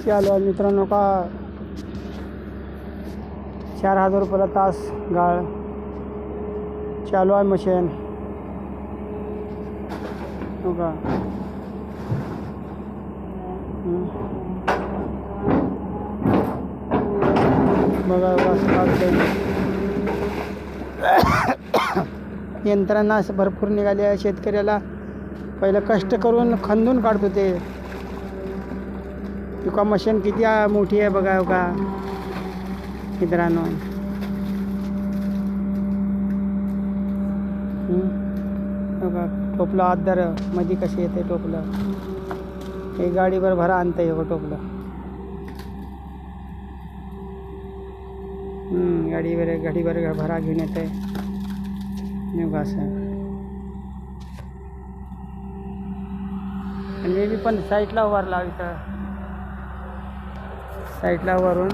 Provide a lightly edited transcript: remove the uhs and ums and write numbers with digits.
चालू आहे मित्रांनो का 4000 रुपयाला तास गाळ चालू आहे मशीन हो का. बघा यंत्रणा असं भरपूर निघाली आहे. शेतकऱ्याला पहिलं कष्ट करून खंदून काढतो ते. तुका मशीन किती मोठी आहे बघा हो का मित्रांनो. बघा टोपलं आत धर मध्ये कसे येते टोपलं. हे गाडीवर भरा आणतं हे टोपलं. गाडीवर भरा घेऊन येते असं. आणि मी पण साईडला उभारला इथं साईडला उभारून